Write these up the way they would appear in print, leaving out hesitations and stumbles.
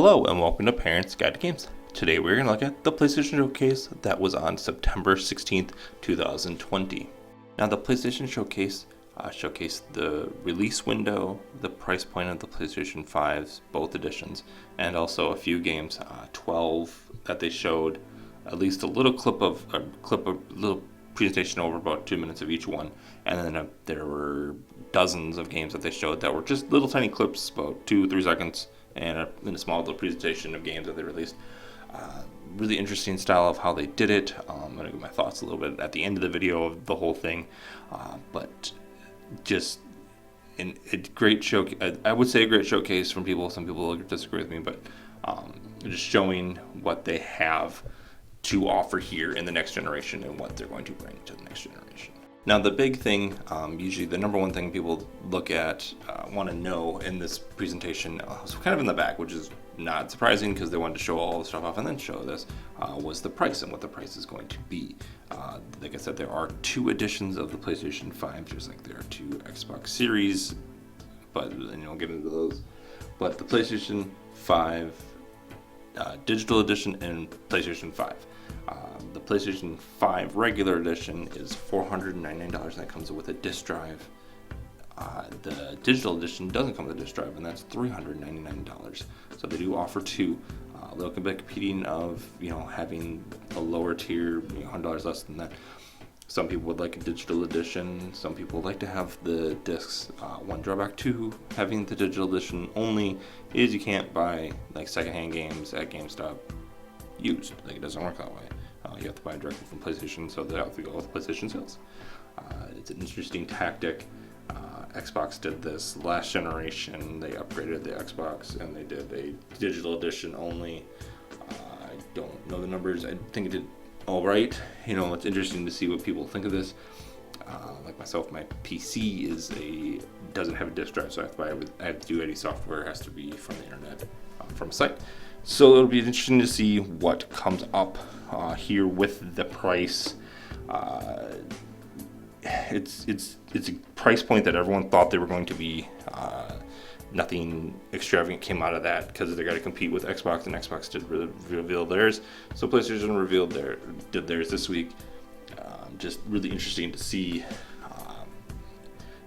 Hello and welcome to Parents Guide to Games. Today we're going to look at the PlayStation Showcase that was on September 16th, 2020. Now the PlayStation Showcase showcased the release window, the price point of the PlayStation 5's, both editions, and also a few games, 12 that they showed, at least a little little presentation over about 2 minutes of each one, and then there were dozens of games that they showed that were just little tiny clips, about 2-3 seconds, and a small little presentation of games that they released. Really interesting style of how they did it. I'm going to give my thoughts a little bit at the end of the video of the whole thing, but just a great show. I would say a great showcase from people. Some people disagree with me, but just showing what they have to offer here in the next generation and what they're going to bring to the next generation. Now the big thing, usually the number one thing people look at, want to know in this presentation, was kind of in the back, which is not surprising because they wanted to show all the stuff off and then show this, was the price and what the price is going to be. Like I said, there are 2 editions of the PlayStation 5, just like there are 2 Xbox Series, but I'll get into those. But the PlayStation 5 Digital Edition and PlayStation 5. The PlayStation 5 regular edition is $499, and that comes with a disc drive. The digital edition doesn't come with a disc drive, and that's $399. So they do offer 2. They'll be competing of having a lower tier, $100 less than that. Some people would like a digital edition. Some people would like to have the discs. One drawback to having the digital edition only is you can't buy secondhand games at GameStop used. It doesn't work that way. You have to buy directly from PlayStation, so they have to go with PlayStation sales. It's an interesting tactic. Xbox did this last generation. They upgraded the Xbox and they did a digital edition only. I don't know the numbers. I think it did all right. It's interesting to see what people think of this. Like myself, my PC doesn't have a disk drive, so I have to do any software. It has to be from the internet, from a site. So it'll be interesting to see what comes up here with the price. It's a price point that everyone thought they were going to be. Nothing extravagant came out of that because they got to compete with Xbox, and Xbox did reveal theirs. So PlayStation did theirs this week. Just really interesting to see.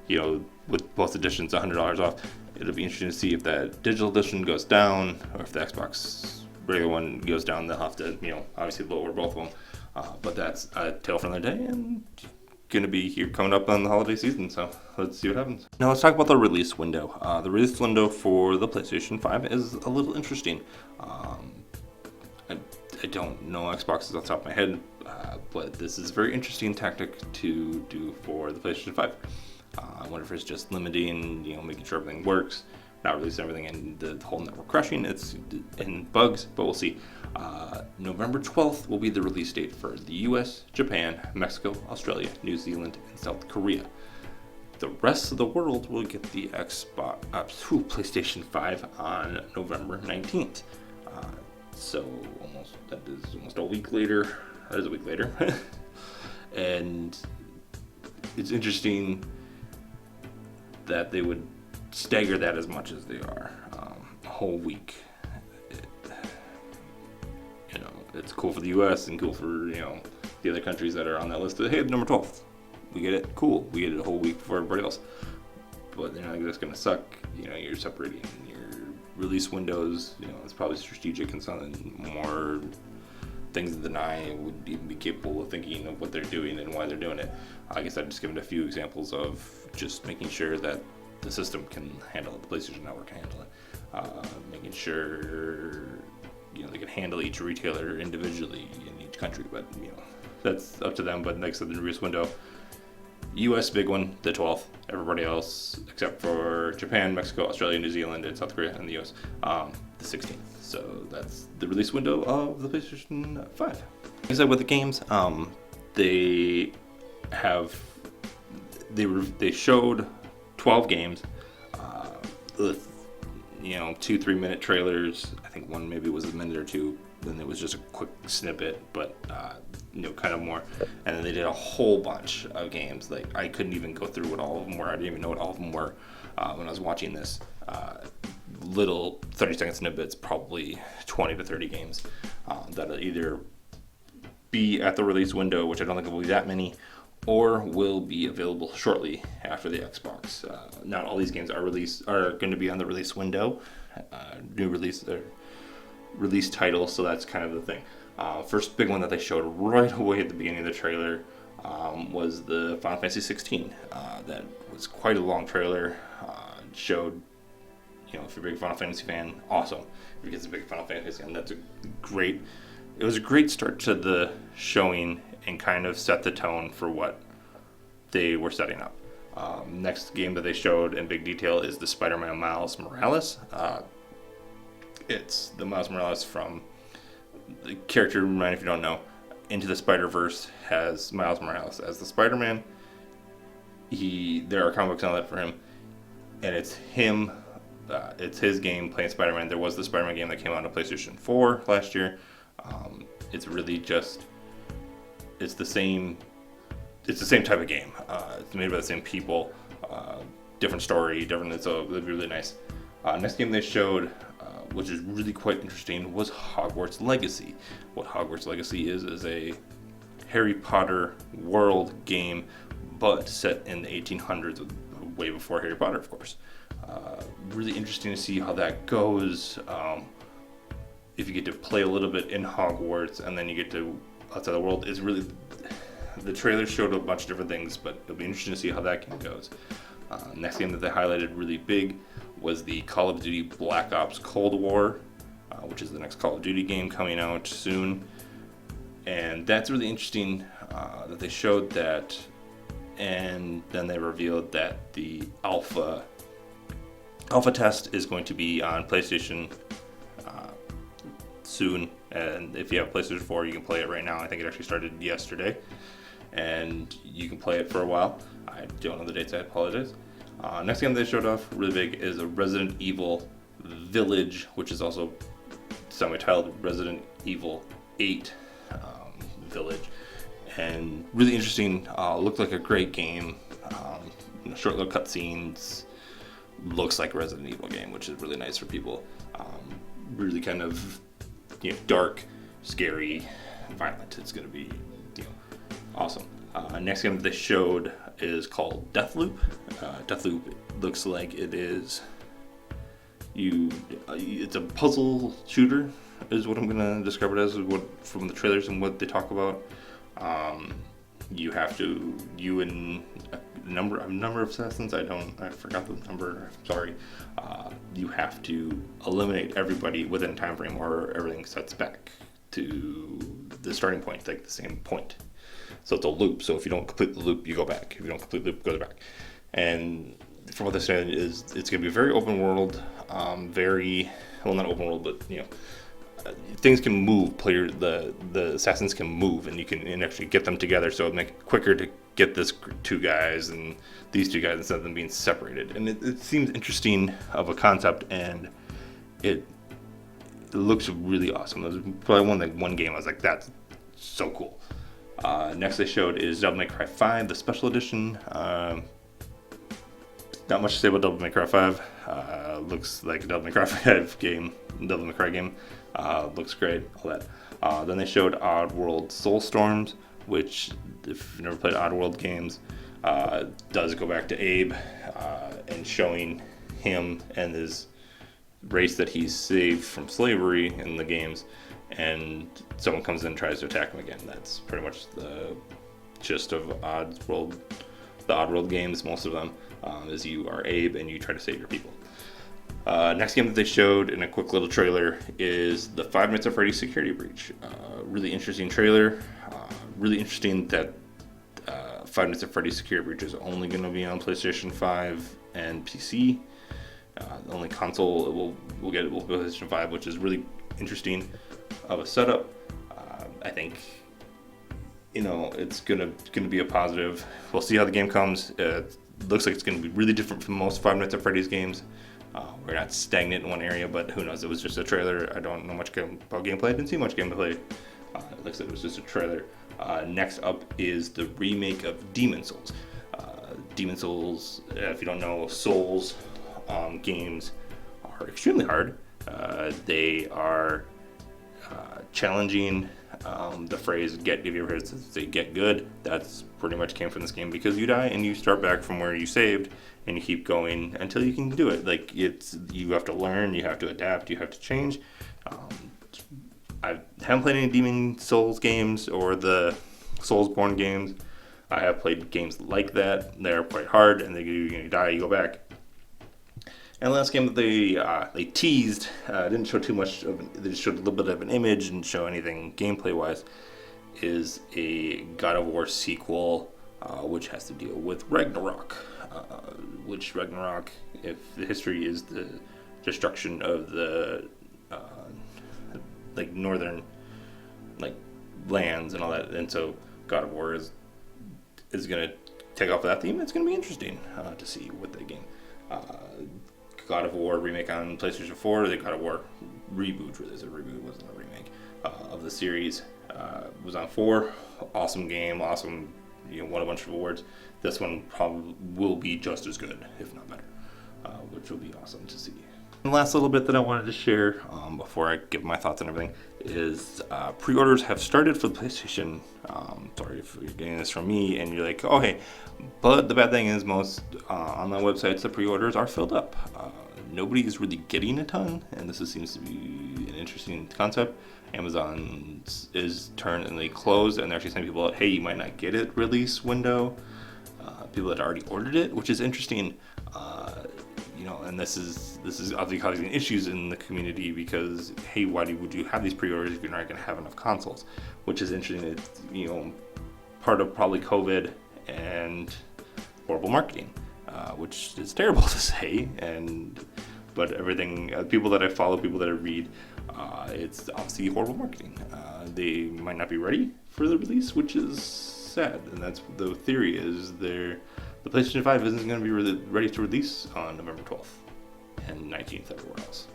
With both editions $100 off, it'll be interesting to see if that digital edition goes down or if the Xbox regular one goes down. They'll have to, obviously lower both of them. But that's a tale for another day, and going to be here coming up on the holiday season, so let's see what happens. Now let's talk about the release window. The release window for the PlayStation 5 is a little interesting. I don't know Xboxes off the top of my head, but this is a very interesting tactic to do for the PlayStation 5. I wonder if it's just limiting, making sure everything works, not releasing everything and the whole network crashing. It's in bugs, but we'll see. November 12th will be the release date for the US, Japan, Mexico, Australia, New Zealand, and South Korea. The rest of the world will get the PlayStation 5 on November 19th. So that is almost a week later. That is a week later. And it's interesting that they would stagger that as much as they are. A whole week. It's cool for the U.S. and cool for the other countries that are on that list. Hey, number 12, we get it. Cool, we get it a whole week before everybody else. But that's gonna suck. You're separating your release windows. It's probably strategic and something more things than I would even be capable of thinking of what they're doing and why they're doing it. I guess I've just given a few examples of just making sure that the system can handle it, the PlayStation Network can handle it, making sure they can handle each retailer individually in each country, but that's up to them. But next to the release window, US big one, the 12th. Everybody else except for Japan, Mexico, Australia, New Zealand, and South Korea, and the US, the 16th. So that's the release window of the PlayStation 5. Like I said, with the games, they showed 12 games with 2-3 minute trailers. I think one maybe was a minute or 2, then it was just a quick snippet, but kind of more. And then they did a whole bunch of games. I couldn't even go through what all of them were. I didn't even know what all of them were when I was watching this. little 30-second snippets, probably 20 to 30 games that'll either be at the release window, which I don't think will be that many, or will be available shortly after the Xbox. Not all these games are going to be on the release window, new release title, so that's kind of the thing. First big one that they showed right away at the beginning of the trailer was the Final Fantasy 16. That was quite a long trailer. Showed, if you're a big Final Fantasy fan, awesome. If you're a big Final Fantasy fan, it was a great start to the showing and kind of set the tone for what they were setting up. Next game that they showed in big detail is the Spider-Man Miles Morales. It's the Miles Morales from the character, if you don't know, Into the Spider-Verse has Miles Morales as the Spider-Man. There are comic books on that for him, and it's him. It's his game playing Spider-Man. There was the Spider-Man game that came out on PlayStation 4 last year. It's really it's the same type of game. It's made by the same people, different story, it's really nice. Next game they showed, which is really quite interesting, was Hogwarts Legacy. What Hogwarts Legacy is a Harry Potter world game, but set in the 1800s, way before Harry Potter, of course. Really interesting to see how that goes. If you get to play a little bit in Hogwarts and then you get to outside the world, the trailer showed a bunch of different things, but it'll be interesting to see how that game goes. Next game that they highlighted really big was the Call of Duty Black Ops Cold War, which is the next Call of Duty game coming out soon. And that's really interesting that they showed that, and then they revealed that the alpha test is going to be on PlayStation soon, and if you have PlayStation 4, you can play it right now. I think it actually started yesterday, and you can play it for a while. I don't know the dates, I apologize. Next game they showed off really big is a Resident Evil Village, which is also semi-titled Resident Evil 8 Village, and really interesting. Looked like a great game. Short little cutscenes. Looks like a Resident Evil game, which is really nice for people. Really kind of dark, scary, violent. It's going to be awesome. Next game that they showed is called Deathloop. Deathloop looks like it is it's a puzzle shooter, is what I'm going to describe it as, from the trailers and what they talk about. You and a number of assassins, I forgot the number, sorry. You have to eliminate everybody within a time frame or everything sets back to the starting point, like the same point. So it's a loop, so if you don't complete the loop, you go back. If you don't complete the loop, go back. And from what they're saying is it's going to be very open world, not open world, but things can move. The assassins can move, and you can actually get them together, so it'll make it quicker to get these two guys instead of them being separated. And it seems interesting of a concept, and it looks really awesome. It was probably one game I was like, that's so cool. Next they showed is Devil May Cry 5, the special edition. Not much to say about Devil May Cry 5. Looks like a Devil May Cry 5 game. Devil May Cry game. Looks great, all that. Then they showed Oddworld Soulstorms, which, if you've never played Oddworld games, does go back to Abe and showing him and his race that he's saved from slavery in the games, and someone comes in and tries to attack him again. That's pretty much the gist of the Oddworld games, most of them, is you are Abe and you try to save your people. Next game that they showed in a quick little trailer is the Five Nights at Freddy's Security Breach. Really interesting trailer. Really interesting that Five Nights at Freddy's Security Breach is only going to be on PlayStation 5 and PC. The only console we'll get will be PlayStation 5, which is really interesting of a setup. I think it's gonna be a positive. We'll see how the game comes. It looks like it's gonna be really different from most Five Nights at Freddy's games. We're not stagnant in one area, but who knows? It was just a trailer. I don't know much about gameplay. I didn't see much gameplay. Like I said, it was just a trailer. Next up is the remake of Demon Souls. Demon Souls, if you don't know, Souls games are are extremely hard. They are challenging. The phrase "get," if you ever heard it say "get good," that's pretty much came from this game, because you die and you start back from where you saved, and you keep going until you can do it. Like, you have to learn, you have to adapt, you have to change. I haven't played any Demon Souls games or the Soulsborne games. I have played games like that. They're quite hard, and you die, you go back. And the last game that they teased, didn't show too much of. They just showed a little bit of an image, and show anything gameplay wise. Is a God of War sequel, which has to deal with Ragnarok. Which Ragnarok, if the history is the destruction of the northern lands and all that, and so God of War is going to take off of that theme. It's going to be interesting to see what they game. God of War remake on PlayStation 4, the God of War reboot, really, a reboot, wasn't a remake, of the series, was on 4. Awesome game, awesome, won a bunch of awards. This one probably will be just as good, if not better, which will be awesome to see. And the last little bit that I wanted to share before I give my thoughts on everything is pre-orders have started for the PlayStation. Sorry if you're getting this from me and you're like, oh hey, but the bad thing is most online websites, the pre-orders are filled up. Nobody is really getting a ton, and this seems to be an interesting concept. Amazon is currently closed, and they're actually sending people out, hey, you might not get it release window. People that already ordered it, which is interesting. And this is obviously causing issues in the community, because hey, why would you have these pre-orders if you're not going to have enough consoles? Which is interesting. It's part of probably COVID and horrible marketing, which is terrible to say. But everything, people that I follow, people that I read, it's obviously horrible marketing. They might not be ready for the release, which is sad. And that's the theory is the PlayStation 5 isn't going to be ready to release on November 12th and 19th everywhere else,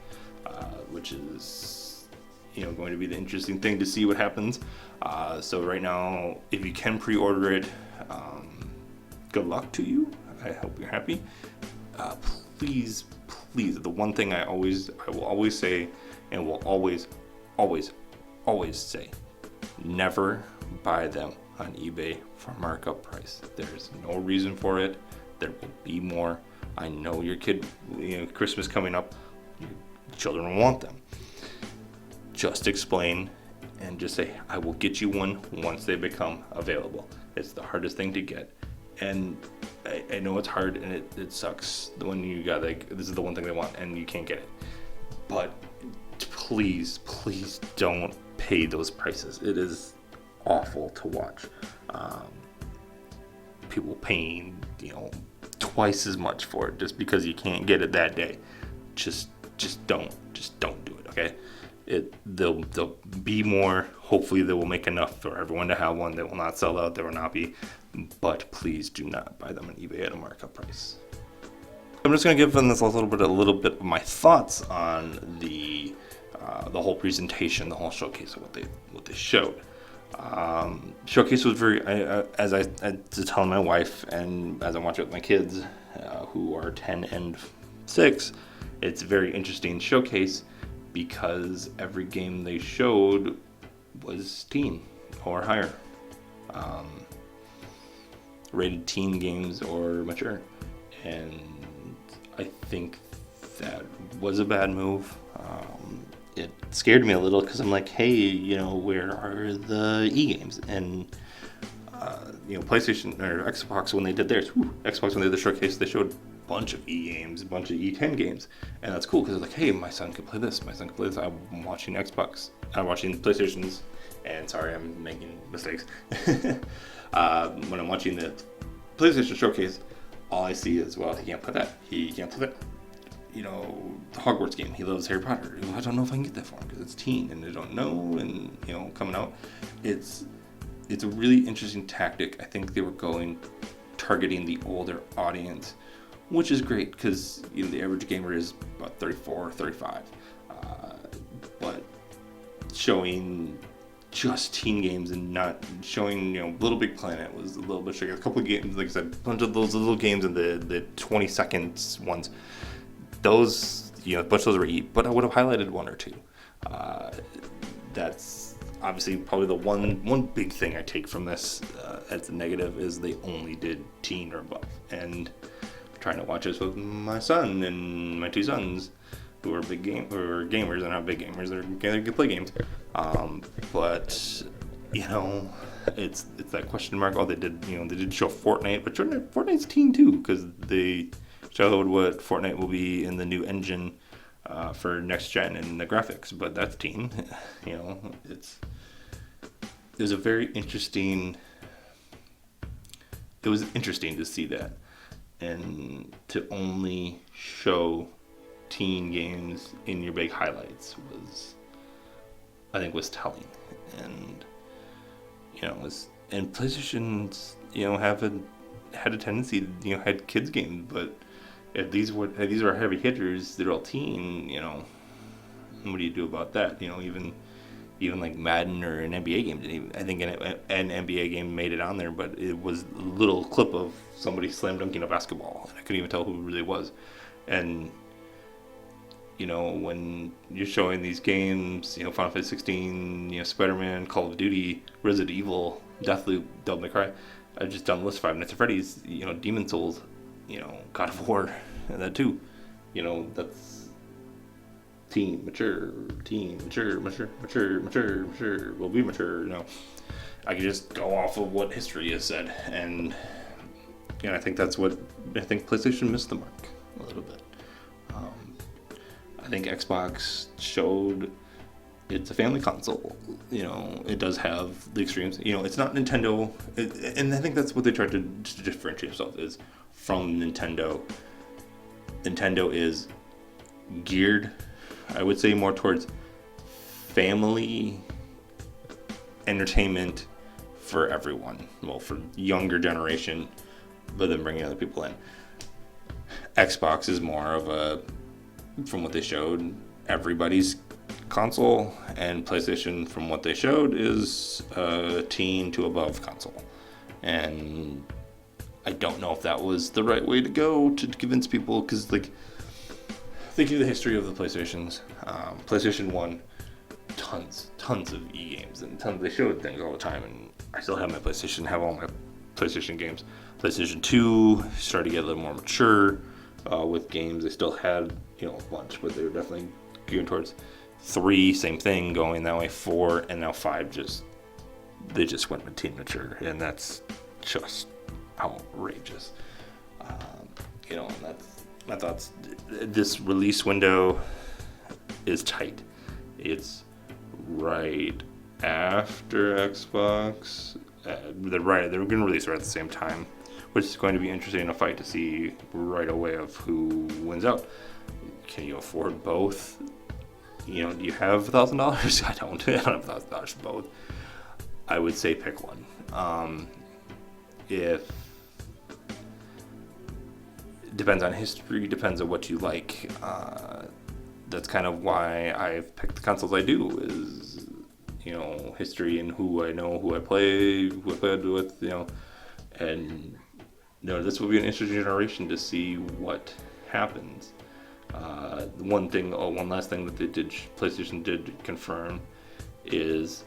which is going to be the interesting thing to see what happens. So right now, if you can pre-order it, good luck to you. I hope you're happy. Please, the one thing I will always say, and will always say, never buy them on eBay for markup price. There's no reason for it. There will be more. I know your kid, Christmas coming up, your children want them. Just explain and just say, I will get you one once they become available. It's the hardest thing to get. And I know it's hard, and it sucks when you got this is the one thing they want and you can't get it. But please don't pay those prices. It is awful to watch. People paying twice as much for it just because you can't get it that day. Just don't do it. Okay, there'll be more. Hopefully they will make enough for everyone to have one. They will not sell out. There will not be. But please do not buy them on eBay at a markup price. I'm just going to give them a little bit of my thoughts on the whole presentation, the whole showcase of what they showed. Showcase was very, as I was telling my wife, and as I watch it with my kids, who are 10 and 6, it's a very interesting showcase because every game they showed was teen or higher. Rated teen games or mature. And I think that was a bad move. It scared me a little because I'm like, hey, where are the e-games? And PlayStation or Xbox, when they did theirs, Xbox, when they did the showcase, they showed a bunch of e-games, a bunch of E10 games, and that's cool because it's like, hey, my son could play this, I'm watching I'm watching PlayStations, and sorry, I'm making mistakes. When I'm watching the PlayStation showcase, all I see is, well, he can't play that, the Hogwarts game. He loves Harry Potter. I don't know if I can get that for him because it's teen and they don't know, and coming out. It's a really interesting tactic. I think they were targeting the older audience, which is great because the average gamer is about 34, 35. But showing just teen games and not showing, Little Big Planet was a little bit shaky. A couple of games, like I said, a bunch of those little games in the 20 seconds ones. Those, a bunch of those were eat, but I would have highlighted one or two. That's obviously probably the one big thing I take from this as a negative is they only did teen or above. And I'm trying to watch this with my son and my two sons, who are gamers. They're not big gamers. They can play games. But it's that question mark. Oh, they did show Fortnite, but Fortnite's teen too, because they showed what Fortnite will be in the new engine for next gen and the graphics, but that's teen. It was interesting to see that, and to only show teen games in your big highlights was telling. And and PlayStation's had a tendency had kids games, but if these are heavy hitters, they're all teen. What do you do about that? Even like Madden or an NBA game. I think an NBA game made it on there, but it was a little clip of somebody slam dunking a basketball, and I couldn't even tell who it really was. And when you're showing these games, Final Fantasy 16, Spider-Man, Call of Duty, Resident Evil, Deathloop, Devil May Cry, I've just done the list. Five Nights at Freddy's, Demon Souls, God of War, and that too. That's teen, mature, will be mature. I can just go off of what history has said, and I think that's what PlayStation missed the mark a little bit. I think Xbox showed it's a family console. It does have the extremes. It's not Nintendo, and I think that's what they tried to differentiate themselves is from Nintendo. Nintendo is geared, I would say, more towards family entertainment for everyone. Well, for younger generation, but then bringing other people in. Xbox is more of a, from what they showed, everybody's console, and PlayStation, from what they showed, is a teen to above console. And I don't know if that was the right way to go to convince people, because thinking of the history of the PlayStations, PlayStation 1, tons of e-games, and they showed things all the time, and I still have my PlayStation, have all my PlayStation games. PlayStation 2 started to get a little more mature with games. They still had a bunch, but they were definitely geared towards 3, same thing, going that way. 4, and now 5 they just went with teen mature, and that's just outrageous. And that's my thoughts. This release window is tight. It's right after Xbox. They're going to release right at the same time, which is going to be interesting, a fight to see right away of who wins out. Can you afford both? Do you have $1,000? I don't have $1,000 for both. I would say pick one. If depends on history, depends on what you like. That's kind of why I've picked the consoles I do, is history and who I know, who I played with, and this will be an interesting generation to see what happens. One last thing that PlayStation did confirm is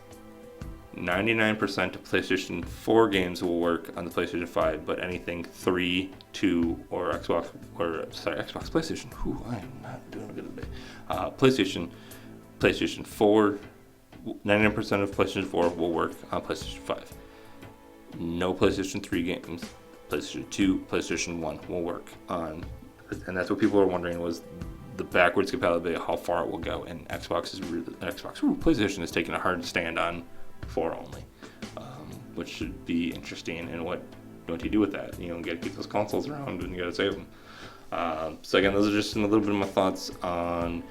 99% of PlayStation 4 games will work on the PlayStation 5, but anything 3, 2, or Xbox, PlayStation. I am not doing a good today. PlayStation 4, 99% of PlayStation 4 will work on PlayStation 5. No PlayStation 3 games. PlayStation 2, PlayStation 1 will work on, and that's what people are wondering, was the backwards compatibility, how far it will go. And PlayStation is taking a hard stand on 4 only, which should be interesting. And what you do with that? You got to keep those consoles around, and you got to save them. So again, those are just a little bit of my thoughts on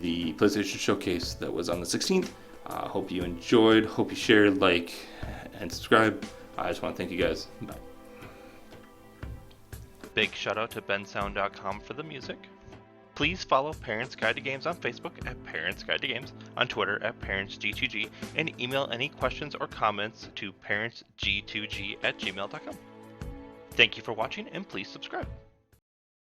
the PlayStation Showcase that was on the 16th. Hope you enjoyed. Hope you shared, like, and subscribe. I just want to thank you guys. Bye. Big shout out to bensound.com for the music. Please follow Parents Guide to Games on Facebook at Parents Guide to Games, on Twitter at ParentsG2G, and email any questions or comments to parentsg2g@gmail.com. Thank you for watching, and please subscribe.